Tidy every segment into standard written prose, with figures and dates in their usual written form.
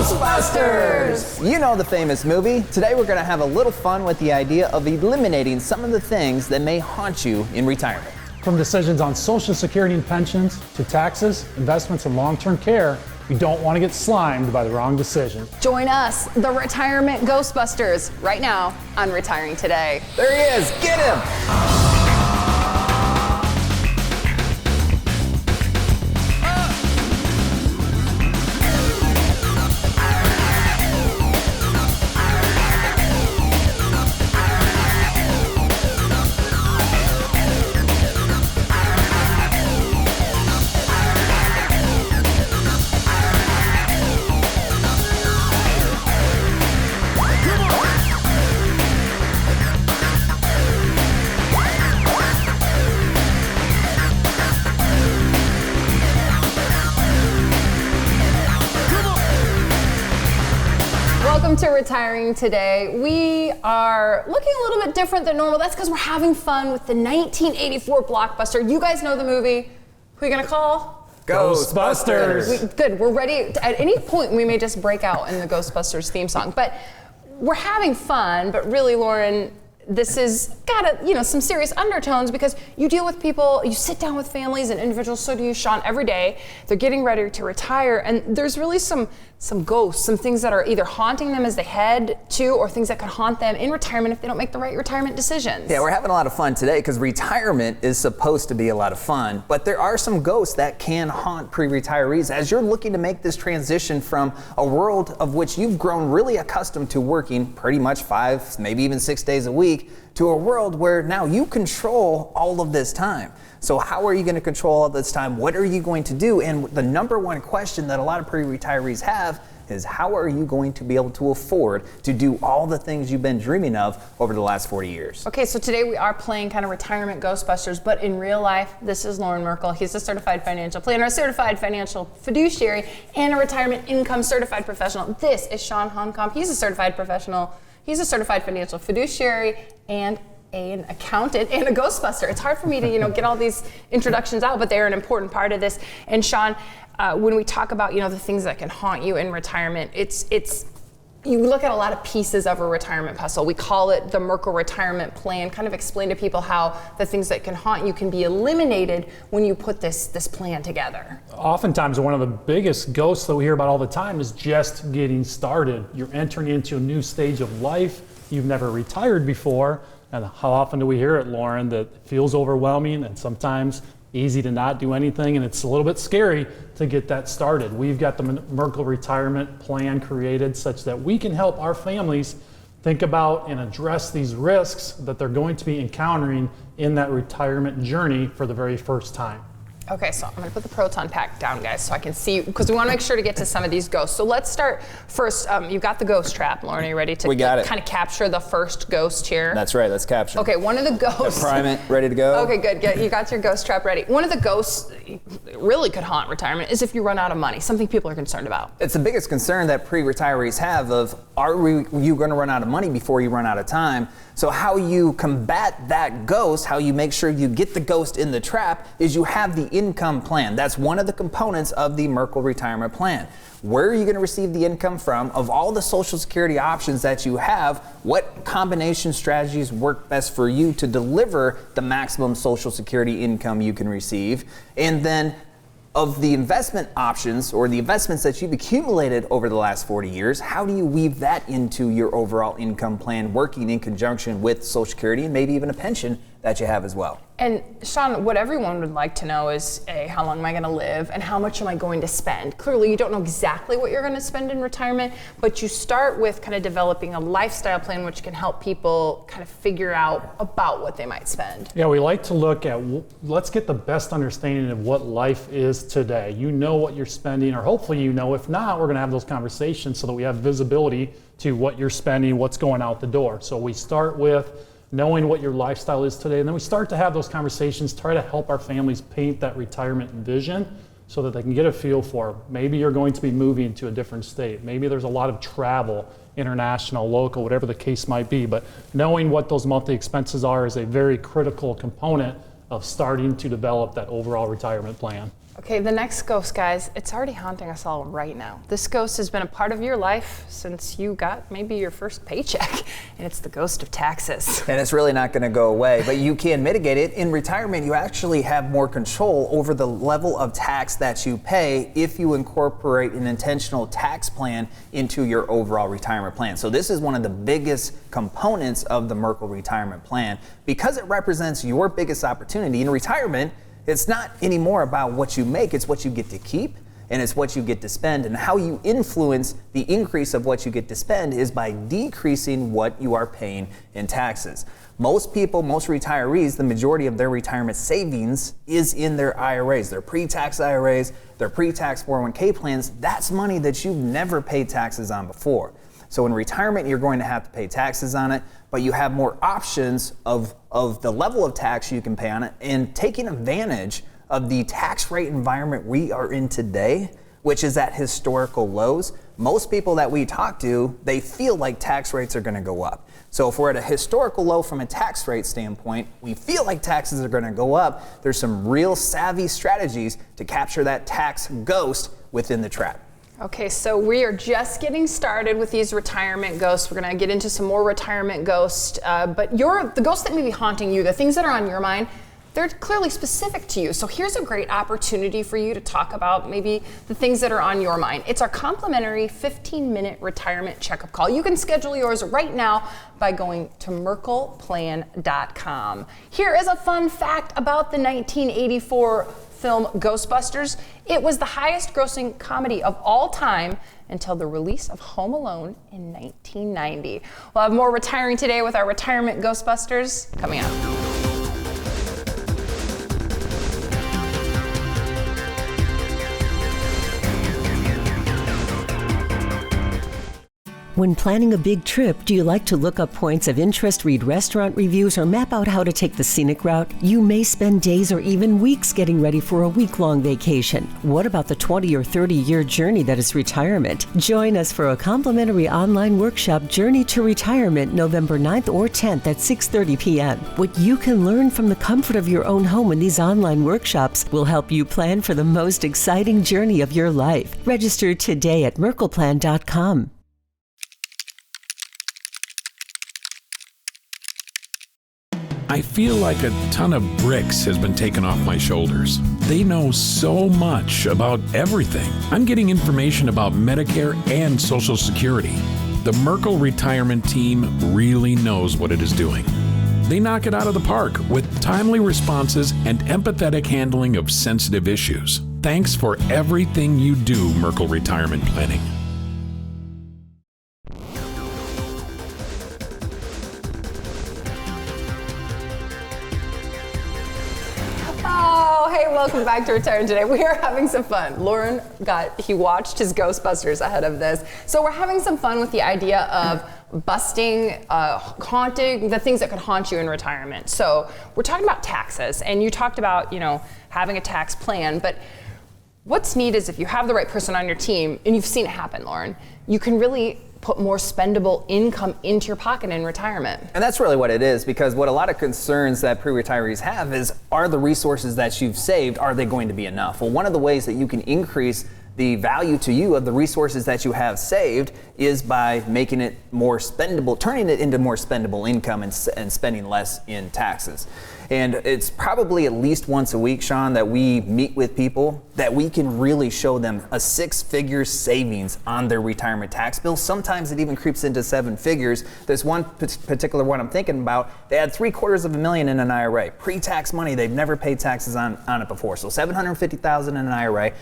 Ghostbusters! You know the famous movie. Today we're going to have a little fun with the idea of eliminating some of the things that may haunt you in retirement. From decisions on Social Security and pensions to taxes, investments, and long-term care, you don't want to get slimed by the wrong decision. Join us, the Retirement Ghostbusters, right now on Retiring Today. There he is. Get him! Welcome to Retiring Today. We are looking a little bit different than normal. That's because we're having fun with the 1984 blockbuster. You guys know the movie. Who are you gonna call? Ghostbusters! Good, we're ready. At any point, we may just break out in the Ghostbusters theme song. But we're having fun, but really, Loren, this has got some serious undertones because you deal with people, you sit down with families and individuals, so do you, Sean, every day. They're getting ready to retire, and there's really some ghosts, some things that are either haunting them as they head to, or things that could haunt them in retirement if they don't make the right retirement decisions. Yeah, we're having a lot of fun today because retirement is supposed to be a lot of fun, but there are some ghosts that can haunt pre-retirees as you're looking to make this transition from a world of which you've grown really accustomed to working pretty much 5, maybe even 6 days a week, to a world where now you control all of this time. So how are you going to control all this time? What are you going to do? And the number one question that a lot of pre-retirees have is, how are you going to be able to afford to do all the things you've been dreaming of over the last 40 years? Okay, so today we are playing kind of Retirement Ghostbusters, but in real life, this is Loren Merkle. He's a certified financial planner, a certified financial fiduciary, and a retirement income certified professional. This is Sean Honkamp. He's a certified professional. He's a certified financial fiduciary and an accountant and a Ghostbuster. It's hard for me to, get all these introductions out, but they're an important part of this. And Sean, when we talk about, the things that can haunt you in retirement, you look at a lot of pieces of a retirement puzzle. We call it the Merkle retirement plan. Kind of explain to people how the things that can haunt you can be eliminated when you put this plan together. Oftentimes, one of the biggest ghosts that we hear about all the time is just getting started. You're entering into a new stage of life. You've never retired before. And how often do we hear it, Loren, that it feels overwhelming and sometimes easy to not do anything, and it's a little bit scary to get that started. We've got the Merkle retirement plan created such that we can help our families think about and address these risks that they're going to be encountering in that retirement journey for the very first time. Okay, so I'm gonna put the proton pack down, guys, so I can see, because we wanna make sure to get to some of these ghosts. So let's start first, you've got the ghost trap. Loren, are you ready to kind of capture the first ghost here? That's right, let's capture. Okay, one of the ghosts. Prime it, ready to go. Okay, good, you got your ghost trap ready. One of the ghosts really could haunt retirement is if you run out of money, something people are concerned about. It's the biggest concern that pre-retirees have of, you gonna run out of money before you run out of time? So how you combat that ghost, how you make sure you get the ghost in the trap, is you have the income plan. That's one of the components of the Merkle retirement plan. Where are you going to receive the income from? Of all the Social Security options that you have, what combination strategies work best for you to deliver the maximum Social Security income you can receive? And then of the investment options or the investments that you've accumulated over the last 40 years, how do you weave that into your overall income plan, working in conjunction with Social Security and maybe even a pension that you have as well? And Sean, what everyone would like to know is, A, how long am I going to live and how much am I going to spend? Clearly, you don't know exactly what you're going to spend in retirement, but you start with kind of developing a lifestyle plan which can help people kind of figure out about what they might spend. Yeah, we like to look at, let's get the best understanding of what life is today. You know what you're spending, or hopefully you know. If not, we're going to have those conversations so that we have visibility to what you're spending, what's going out the door. So we start with knowing what your lifestyle is today, and then we start to have those conversations, try to help our families paint that retirement vision so that they can get a feel for, maybe you're going to be moving to a different state, maybe there's a lot of travel, international, local, whatever the case might be, but knowing what those monthly expenses are is a very critical component of starting to develop that overall retirement plan. Okay, the next ghost, guys, it's already haunting us all right now. This ghost has been a part of your life since you got maybe your first paycheck, and it's the ghost of taxes. And it's really not going to go away, but you can mitigate it. In retirement, you actually have more control over the level of tax that you pay if you incorporate an intentional tax plan into your overall retirement plan. So this is one of the biggest components of the Merkle retirement plan because it represents your biggest opportunity. In retirement, it's not anymore about what you make, it's what you get to keep, and it's what you get to spend. And how you influence the increase of what you get to spend is by decreasing what you are paying in taxes. Most people, most retirees, the majority of their retirement savings is in their IRAs, their pre-tax IRAs, their pre-tax 401k plans. That's money that you've never paid taxes on before. So in retirement, you're going to have to pay taxes on it, but you have more options of the level of tax you can pay on it, and taking advantage of the tax rate environment we are in today, which is at historical lows. Most people that we talk to, they feel like tax rates are going to go up. So if we're at a historical low from a tax rate standpoint, we feel like taxes are going to go up. There's some real savvy strategies to capture that tax ghost within the trap. Okay, so we are just getting started with these retirement ghosts. We're going to get into some more retirement ghosts, but the ghosts that may be haunting you, the things that are on your mind, they're clearly specific to you. So here's a great opportunity for you to talk about maybe the things that are on your mind. It's our complimentary 15-minute retirement checkup call. You can schedule yours right now by going to merkleplan.com. Here is a fun fact about the 1984 film Ghostbusters. It was the highest grossing comedy of all time until the release of Home Alone in 1990. We'll have more retiring today with our retirement Ghostbusters coming up. When planning a big trip, do you like to look up points of interest, read restaurant reviews, or map out how to take the scenic route? You may spend days or even weeks getting ready for a week-long vacation. What about the 20 or 30-year journey that is retirement? Join us for a complimentary online workshop, Journey to Retirement, November 9th or 10th at 6:30 p.m. What you can learn from the comfort of your own home in these online workshops will help you plan for the most exciting journey of your life. Register today at merkleplan.com. I feel like a ton of bricks has been taken off my shoulders. They know so much about everything. I'm getting information about Medicare and Social Security. The Merkle retirement team really knows what it is doing. They knock it out of the park with timely responses and empathetic handling of sensitive issues. Thanks for everything you do, Merkle Retirement Planning. Hey, welcome back to Retiring Today. We are having some fun. Loren he watched his Ghostbusters ahead of this. So we're having some fun with the idea of busting, haunting, the things that could haunt you in retirement. So we're talking about taxes, and you talked about, having a tax plan, but what's neat is if you have the right person on your team, and you've seen it happen, Loren, you can really put more spendable income into your pocket in retirement. And that's really what it is, because what a lot of concerns that pre-retirees have is, are the resources that you've saved, are they going to be enough? Well, one of the ways that you can increase the value to you of the resources that you have saved is by making it more spendable, turning it into more spendable income and spending less in taxes. And it's probably at least once a week, Sean, that we meet with people that we can really show them a 6-figure savings on their retirement tax bill. Sometimes it even creeps into 7 figures. There's one particular one I'm thinking about. They had $750,000 in an IRA, pre-tax money. They've never paid taxes on it before. So $750,000 in an IRA.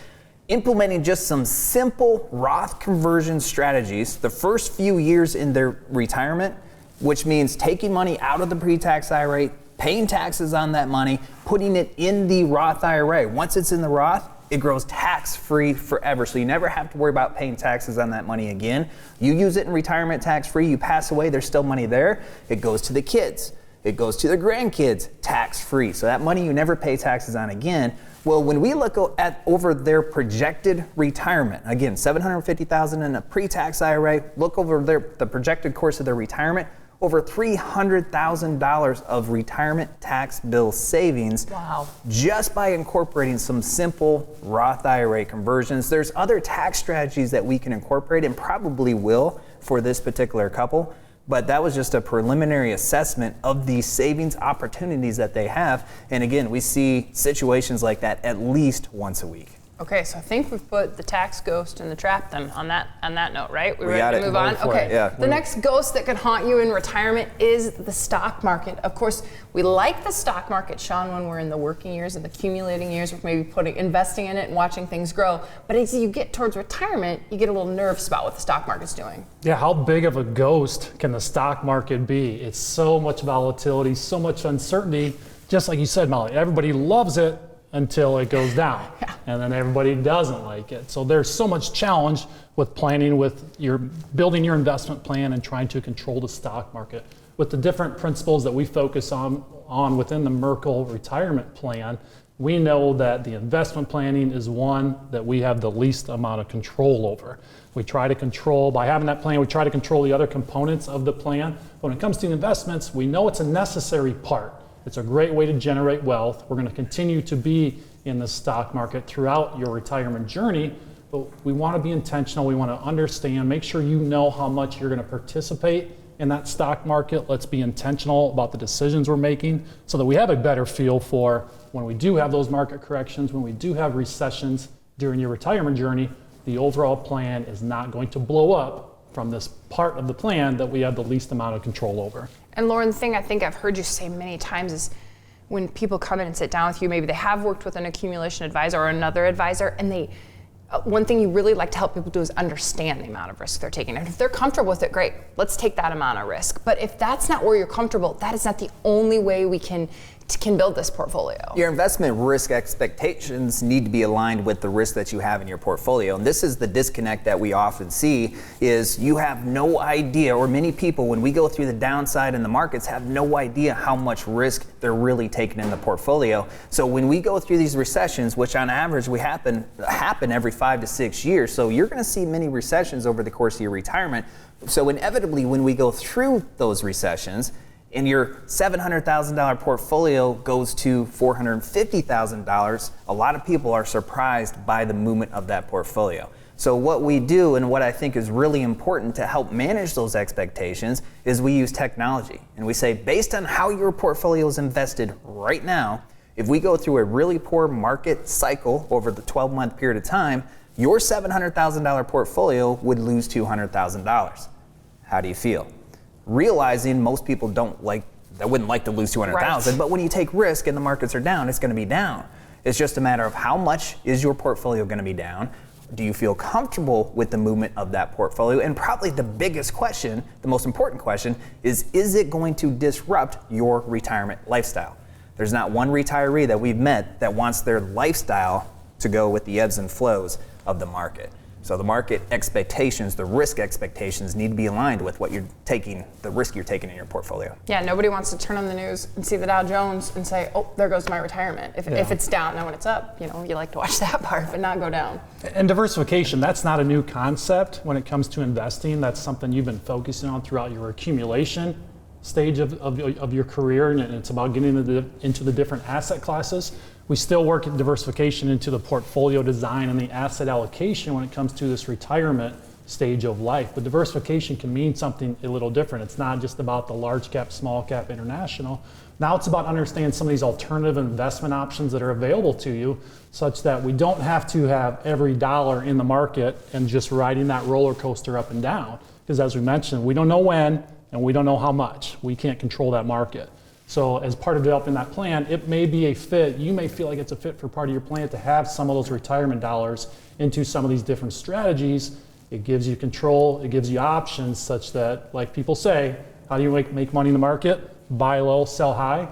Implementing just some simple Roth conversion strategies the first few years in their retirement, which means taking money out of the pre-tax IRA, paying taxes on that money, putting it in the Roth IRA. Once it's in the Roth, it grows tax-free forever. So you never have to worry about paying taxes on that money again. You use it in retirement tax-free, you pass away, there's still money there. It goes to the kids. It goes to the grandkids, tax-free. So that money you never pay taxes on again. Well, when we look at over their projected retirement, again, $750,000 in a pre-tax IRA, look over the projected course of their retirement, over $300,000 of retirement tax bill savings. Wow. Just by incorporating some simple Roth IRA conversions. There's other tax strategies that we can incorporate and probably will for this particular couple. But that was just a preliminary assessment of the savings opportunities that they have. And again, we see situations like that at least once a week. Okay, so I think we've put the tax ghost in the trap then on that note, right? We ready got to it. move on? Go for Okay. it, yeah. The next ghost that could haunt you in retirement is the stock market. Of course, we like the stock market, Sean, when we're in the working years and the accumulating years, we're maybe investing in it and watching things grow. But as you get towards retirement, you get a little nervous about what the stock market's doing. Yeah, how big of a ghost can the stock market be? It's so much volatility, so much uncertainty. Just like you said, Molly, everybody loves it until it goes down. Yeah. And then everybody doesn't like it. So there's so much challenge with planning, with your building your investment plan and trying to control the stock market. With the different principles that we focus on within the Merkle retirement plan, we know that the investment planning is one that we have the least amount of control over. We try to control, by having that plan, we try to control the other components of the plan. When it comes to investments, we know it's a necessary part. It's a great way to generate wealth. We're going to continue to be in the stock market throughout your retirement journey, but we want to be intentional. We want to understand, make sure you know how much you're going to participate in that stock market. Let's be intentional about the decisions we're making so that we have a better feel for when we do have those market corrections, when we do have recessions during your retirement journey, the overall plan is not going to blow up from this part of the plan that we have the least amount of control over. And Loren, the thing I think I've heard you say many times is when people come in and sit down with you, maybe they have worked with an accumulation advisor or another advisor, and one thing you really like to help people do is understand the amount of risk they're taking. And if they're comfortable with it, great, let's take that amount of risk. But if that's not where you're comfortable, that is not the only way we can build this portfolio. Your investment risk expectations need to be aligned with the risk that you have in your portfolio. And this is the disconnect that we often see is you have no idea, or many people when we go through the downside in the markets have no idea how much risk they're really taking in the portfolio. So when we go through these recessions, which on average we happen every 5 to 6 years, so you're going to see many recessions over the course of your retirement. So inevitably when we go through those recessions, and your $700,000 portfolio goes to $450,000, a lot of people are surprised by the movement of that portfolio. So what we do, and what I think is really important to help manage those expectations, is we use technology. And we say, based on how your portfolio is invested right now, if we go through a really poor market cycle over the 12-month period of time, your $700,000 portfolio would lose $200,000. How do you feel? Realizing most people wouldn't like to lose $200,000, right. But when you take risk and the markets are down, it's going to be down. It's just a matter of how much is your portfolio going to be down? Do you feel comfortable with the movement of that portfolio? And probably the biggest question, the most important question, is it going to disrupt your retirement lifestyle? There's not one retiree that we've met that wants their lifestyle to go with the ebbs and flows of the market. So the market expectations, the risk expectations need to be aligned with what you're taking, the risk you're taking in your portfolio. Yeah, nobody wants to turn on the news and see the Dow Jones and say, oh, there goes my retirement. If it's down, now when it's up, you like to watch that part, but not go down. And diversification, that's not a new concept when it comes to investing. That's something you've been focusing on throughout your accumulation stage of your career, and it's about getting into the different asset classes. We still work at diversification into the portfolio design and the asset allocation when it comes to this retirement stage of life. But diversification can mean something a little different. It's not just about the large cap, small cap, international. Now it's about understanding some of these alternative investment options that are available to you, such that we don't have to have every dollar in the market and just riding that roller coaster up and down. Because as we mentioned, we don't know when and we don't know how much. We can't control that market. So as part of developing that plan, it may be a fit. You may feel like it's a fit for part of your plan to have some of those retirement dollars into some of these different strategies. It gives you control, it gives you options such that, like people say, how do you make money in the market? Buy low, sell high.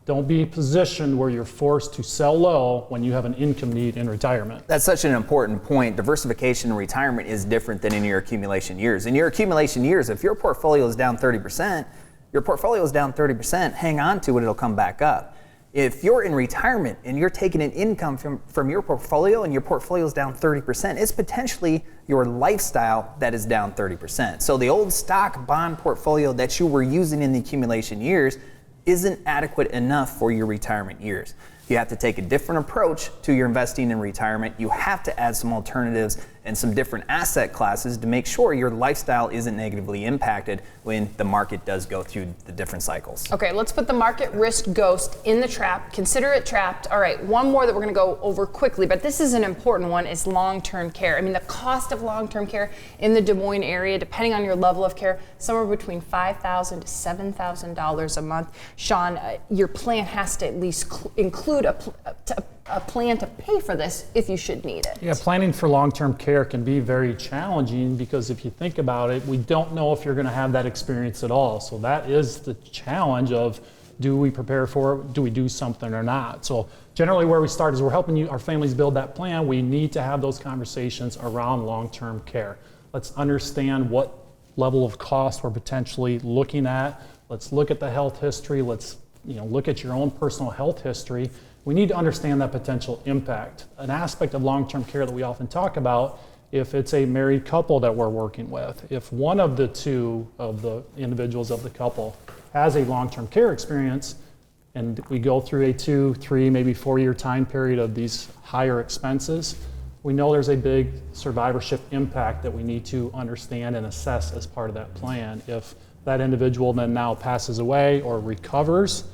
Don't be positioned where you're forced to sell low when you have an income need in retirement. That's such an important point. Diversification in retirement is different than in your accumulation years. In your accumulation years, if your portfolio is down 30%, your portfolio is down 30%, hang on to it, it'll come back up. If you're in retirement and you're taking an income from your portfolio and your portfolio is down 30%, it's potentially your lifestyle that is down 30%. So the old stock bond portfolio that you were using in the accumulation years isn't adequate enough for your retirement years. You have to take a different approach to your investing in retirement. You have to add some alternatives and some different asset classes to make sure your lifestyle isn't negatively impacted when the market does go through the different cycles. Okay, let's put the market risk ghost in the trap. Consider it trapped. All right, one more that we're going to go over quickly, but this is an important one, is long-term care. I mean, the cost of long-term care in the Des Moines area, depending on your level of care, somewhere between $5,000 to $7,000 a month. Sean, your plan has to at least include a plan to pay for this if you should need it. Yeah, planning for long-term care can be very challenging because if you think about it, we don't know if you're going to have that experience at all. So that is the challenge of, do we prepare for it? Do we do something or not? So generally where we start is we're helping our families build that plan. We need to have those conversations around long-term care. Let's understand what level of cost we're potentially looking at. Let's look at the health history. Let's look at your own personal health history. We need to understand that potential impact. An aspect of long-term care that we often talk about, if it's a married couple that we're working with, if one of the two of the individuals of the couple has a long-term care experience, and we go through a 2, 3, maybe 4-year time period of these higher expenses, we know there's a big survivorship impact that we need to understand and assess as part of that plan. If that individual then now passes away or recovers,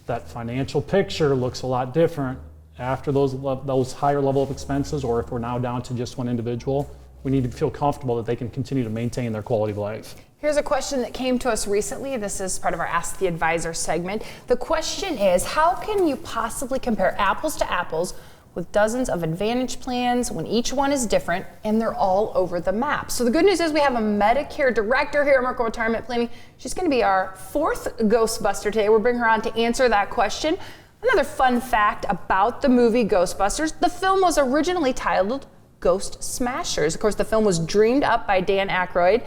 that financial picture looks a lot different after those higher level of expenses, or if we're now down to just one individual. We need to feel comfortable that they can continue to maintain their quality of life. Here's a question that came to us recently. This is part of our Ask the Advisor segment. The question is, how can you possibly compare apples to apples with dozens of Advantage plans when each one is different and they're all over the map? So the good news is we have a Medicare director here at Merkle Retirement Planning. She's going to be our 4th Ghostbuster today. We'll bring her on to answer that question. Another fun fact about the movie Ghostbusters, the film was originally titled Ghost Smashers. Of course, the film was dreamed up by Dan Aykroyd.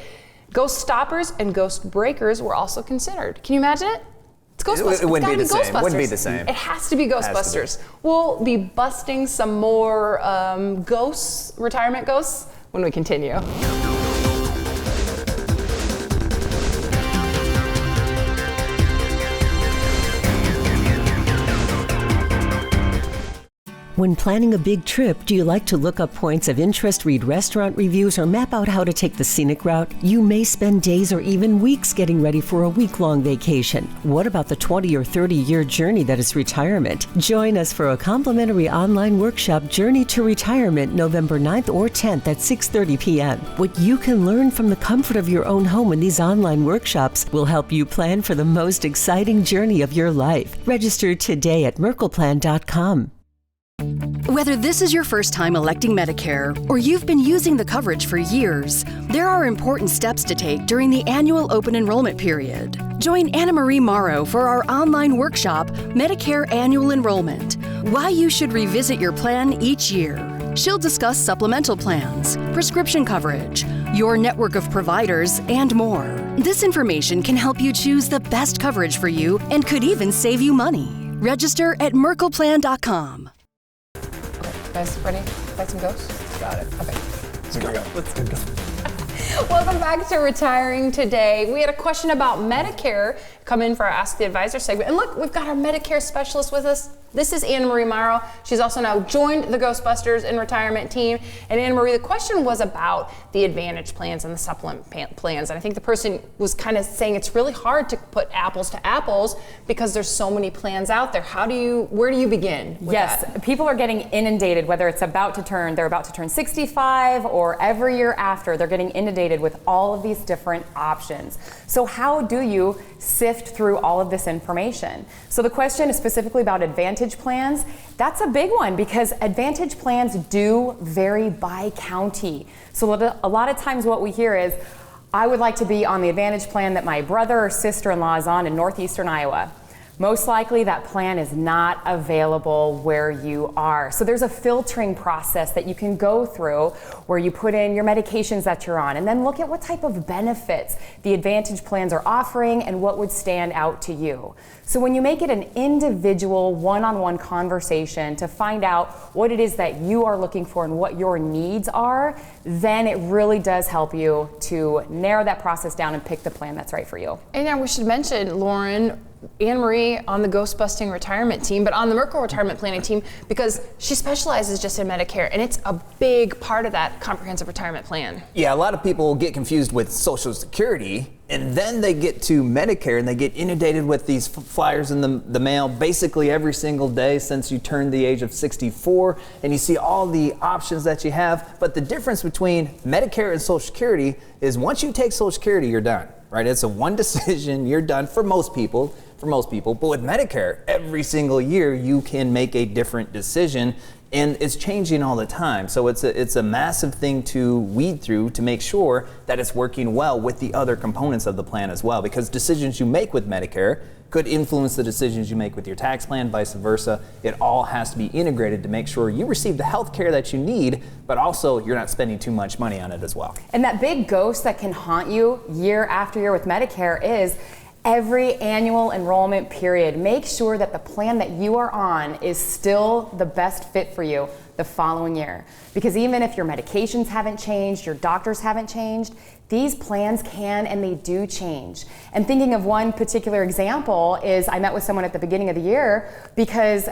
Ghost Stoppers and Ghost Breakers were also considered. Can you imagine it? It's Ghostbusters. It wouldn't be the same. Ghostbusters. Wouldn't be the same. It has to be Ghostbusters. We'll be busting some more ghosts, retirement ghosts, when we continue. When planning a big trip, do you like to look up points of interest, read restaurant reviews, or map out how to take the scenic route? You may spend days or even weeks getting ready for a week-long vacation. What about the 20 or 30-year journey that is retirement? Join us for a complimentary online workshop, Journey to Retirement, November 9th or 10th at 6:30 p.m. What you can learn from the comfort of your own home in these online workshops will help you plan for the most exciting journey of your life. Register today at merkleplan.com. Whether this is your first time electing Medicare or you've been using the coverage for years, there are important steps to take during the annual open enrollment period. Join Anna Marie Morrow for our online workshop, Medicare Annual Enrollment, Why You Should Revisit Your Plan Each Year. She'll discuss supplemental plans, prescription coverage, your network of providers, and more. This information can help you choose the best coverage for you and could even save you money. Register at merkleplan.com. Guys, ready? Fight some ghosts? Got it. Okay. Let's go. Welcome back to Retiring Today. We had a question about Medicare come in for our Ask the Advisor segment. And look, we've got our Medicare specialist with us. This is Anna Marie Morrow. She's also now joined the Ghostbusters in retirement team. And Anna Marie, the question was about the Advantage plans and the supplement plans. And I think the person was kind of saying it's really hard to put apples to apples because there's so many plans out there. Where do you begin with that? People are getting inundated, whether it's they're about to turn 65 or every year after, they're getting inundated with all of these different options. So how do you sift through all of this information? So the question is specifically about Advantage plans. That's a big one because Advantage plans do vary by county. So a lot of times what we hear is, I would like to be on the Advantage plan that my brother or sister-in-law is on in northeastern Iowa. most likely that plan is not available where you are. So there's a filtering process that you can go through where you put in your medications that you're on and then look at what type of benefits the Advantage plans are offering and what would stand out to you. So when you make it an individual one-on-one conversation to find out what it is that you are looking for and what your needs are, then it really does help you to narrow that process down and pick the plan that's right for you. And now we should mention, Loren, Anne Marie on the Ghostbusting retirement team, but on the Merkle retirement planning team, because she specializes just in Medicare, and it's a big part of that comprehensive retirement plan. Yeah, a lot of people get confused with Social Security, and then they get to Medicare and they get inundated with these flyers in the mail basically every single day since you turned the age of 64, and you see all the options that you have. But the difference between Medicare and Social Security is once you take Social Security, you're done, right? It's a one decision, you're done for most people. But with Medicare, every single year you can make a different decision, and it's changing all the time. So it's a massive thing to weed through to make sure that it's working well with the other components of the plan as well, because decisions you make with Medicare could influence the decisions you make with your tax plan, vice versa. It all has to be integrated to make sure you receive the health care that you need, but also you're not spending too much money on it as well. And that big ghost that can haunt you year after year with Medicare is every annual enrollment period. Make sure that the plan that you are on is still the best fit for you the following year. Because even if your medications haven't changed, your doctors haven't changed, these plans can and they do change. And thinking of one particular example is I met with someone at the beginning of the year because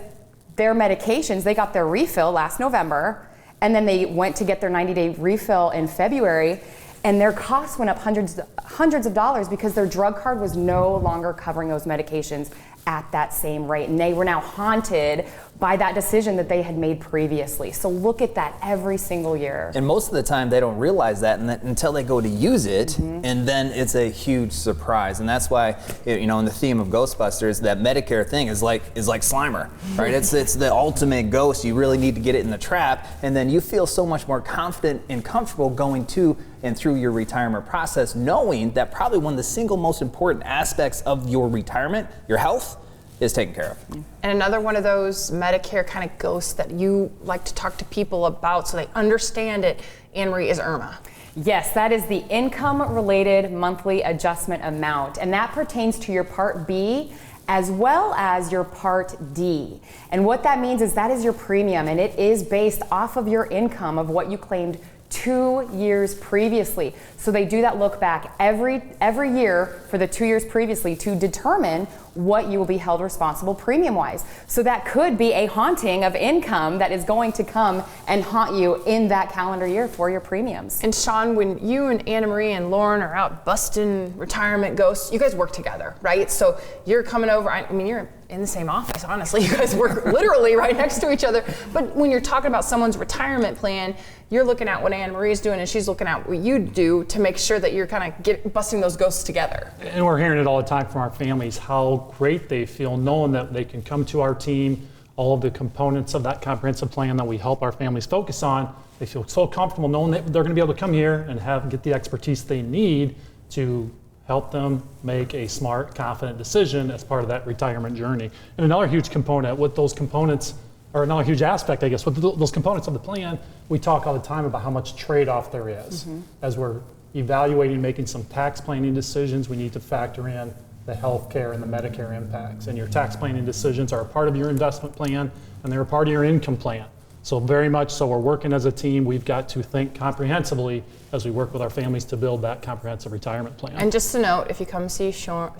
their medications, they got their refill last November, and then they went to get their 90-day refill in February, and their costs went up hundreds of dollars because their drug card was no longer covering those medications at that same rate. And they were now haunted by that decision that they had made previously. So look at that every single year. And most of the time they don't realize that, until they go to use it, and then it's a huge surprise. And that's why, in the theme of Ghostbusters, that Medicare thing is like Slimer, right? It's the ultimate ghost. You really need to get it in the trap, and then you feel so much more confident and comfortable going to and through your retirement process, knowing that probably one of the single most important aspects of your retirement, your health, is taken care of. And another one of those Medicare kind of ghosts that you like to talk to people about so they understand it, Anne Marie, is IRMA. Yes, that is the income-related monthly adjustment amount, and that pertains to your Part B as well as your Part D. And what that means is that is your premium, and it is based off of your income of what you claimed 2 years previously. So they do that look back every year for the 2 years previously to determine what you will be held responsible premium-wise. So that could be a haunting of income that is going to come and haunt you in that calendar year for your premiums. And Sean, when you and Anna Marie and Loren are out busting retirement ghosts, you guys work together, right? So you're coming over, I mean, you're in the same office, honestly. You guys work literally right next to each other. But when you're talking about someone's retirement plan, you're looking at what Anne Marie's doing and she's looking at what you do to make sure that you're kind of busting those ghosts together. And we're hearing it all the time from our families, how great they feel knowing that they can come to our team, all of the components of that comprehensive plan that we help our families focus on. They feel so comfortable knowing that they're going to be able to come here and get the expertise they need to help them make a smart, confident decision as part of that retirement journey. And another huge component with those components, or another huge aspect, I guess, with those components of the plan, we talk all the time about how much trade-off there is. As we're evaluating, making some tax planning decisions, we need to factor in the health care and the Medicare impacts. And your tax planning decisions are a part of your investment plan, and they're a part of your income plan. So very much so, we're working as a team. We've got to think comprehensively as we work with our families to build that comprehensive retirement plan. And just to note, if you come see Sean,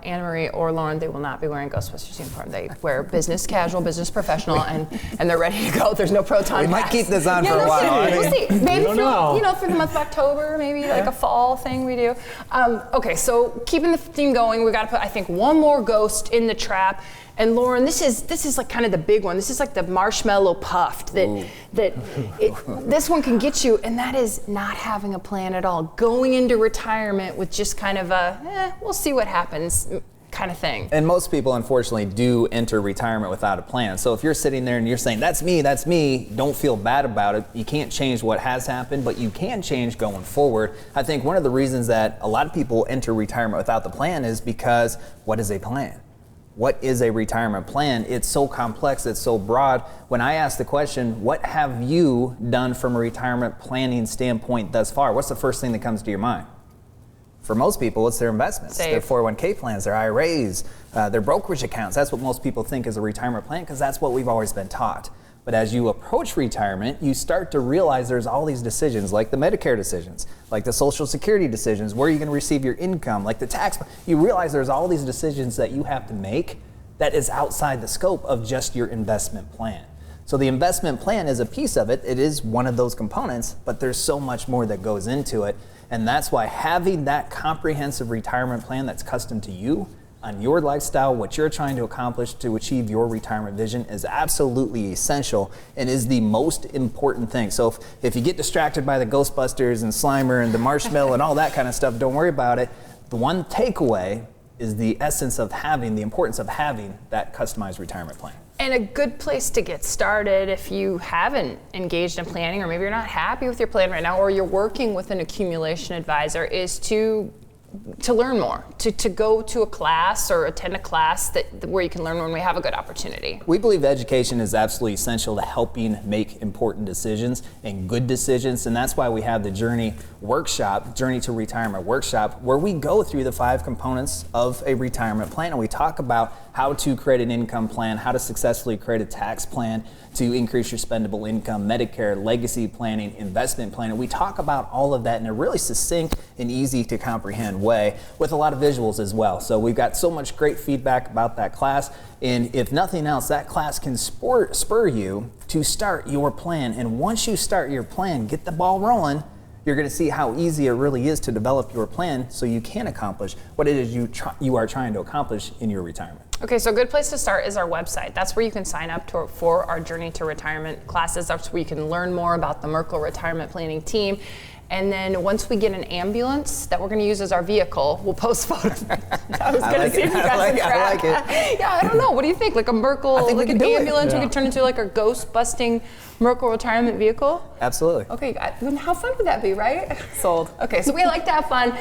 Anna Marie, or Loren, they will not be wearing Ghostbusters uniform. They wear business casual, business professional, and they're ready to go. There's no proton We might pass. keep this on for a while. We'll see. Maybe don't know. for the month of October, maybe like a fall thing we do. Okay, so keeping the theme going, we got to put, I think, one more ghost in the trap. And Loren, this is like kind of the big one. This is like the marshmallow puffed this one can get you, and that is not having a plan at all. Going into retirement with just kind of we'll see what happens kind of thing. And most people, unfortunately, do enter retirement without a plan. So if you're sitting there and you're saying, that's me, don't feel bad about it. You can't change what has happened, but you can change going forward. I think one of the reasons that a lot of people enter retirement without the plan is because what is a plan? what is a retirement plan? It's so complex, it's so broad. When I ask the question, what have you done from a retirement planning standpoint thus far? What's the first thing that comes to your mind? For most people, it's their investments, their 401k plans, their IRAs, their brokerage accounts. That's what most people think is a retirement plan because that's what we've always been taught. But as you approach retirement, you start to realize there's all these decisions, like the Medicare decisions, like the Social Security decisions, where you're going to receive your income, like the tax. You realize there's all these decisions that you have to make that is outside the scope of just your investment plan. So the investment plan is a piece of it. It is one of those components, but there's so much more that goes into it. And that's why having that comprehensive retirement plan that's custom to you, on your lifestyle, what you're trying to accomplish to achieve your retirement vision is absolutely essential and is the most important thing. So if you get distracted by the Ghostbusters and Slimer and the marshmallow and all that kind of stuff, don't worry about it. The one takeaway is the essence of having, the importance of having that customized retirement plan. And a good place to get started if you haven't engaged in planning, or maybe you're not happy with your plan right now, or you're working with an accumulation advisor, is to learn more, to go to a class or attend a class where you can learn when we have a good opportunity. We believe education is absolutely essential to helping make important decisions and good decisions, and that's why we have the Journey to Retirement Workshop, where we go through the 5 components of a retirement plan, and we talk about how to create an income plan, how to successfully create a tax plan to increase your spendable income, Medicare, legacy planning, investment planning. We talk about all of that in a really succinct and easy to comprehend way with a lot of visuals as well. So we've got so much great feedback about that class. And if nothing else, that class can spur you to start your plan. And once you start your plan, get the ball rolling, you're going to see how easy it really is to develop your plan so you can accomplish what it is you are trying to accomplish in your retirement. Okay, so a good place to start is our website. That's where you can sign up for our Journey to Retirement classes. That's where you can learn more about the Merkle Retirement Planning team. And then once we get an ambulance that we're going to use as our vehicle, we'll post photos. I was going to see if you guys would I like it. Yeah, I don't know. What do you think? Like a Merkle, like an ambulance, we could turn into like a ghost-busting Merkle retirement vehicle? Absolutely. Okay, how fun would that be, right? Sold. Okay, so we like to have fun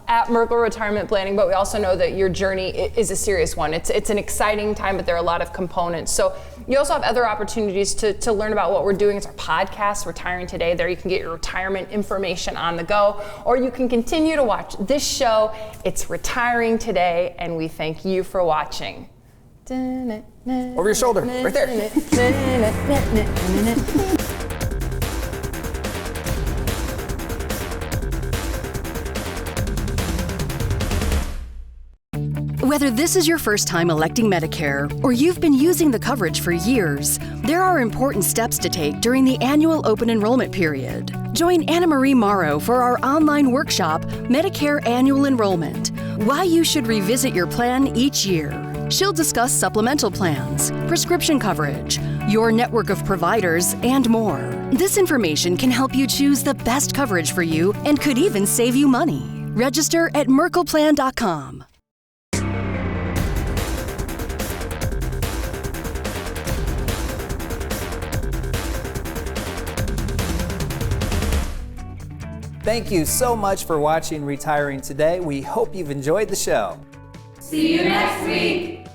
at Merkle Retirement Planning, but we also know that your journey is a serious one. It's an exciting time, but there are a lot of components. So you also have other opportunities to learn about what we're doing. It's our podcast, Retiring Today. There you can get your retirement information on the go, or you can continue to watch this show. It's Retiring Today, and we thank you for watching. Over your shoulder, right there. Whether this is your first time electing Medicare or you've been using the coverage for years, there are important steps to take during the annual open enrollment period. Join Anna Marie Morrow for our online workshop, Medicare Annual Enrollment, why you should revisit your plan each year. She'll discuss supplemental plans, prescription coverage, your network of providers, and more. This information can help you choose the best coverage for you and could even save you money. Register at merkleplan.com. Thank you so much for watching Retiring Today. We hope you've enjoyed the show. See you next week.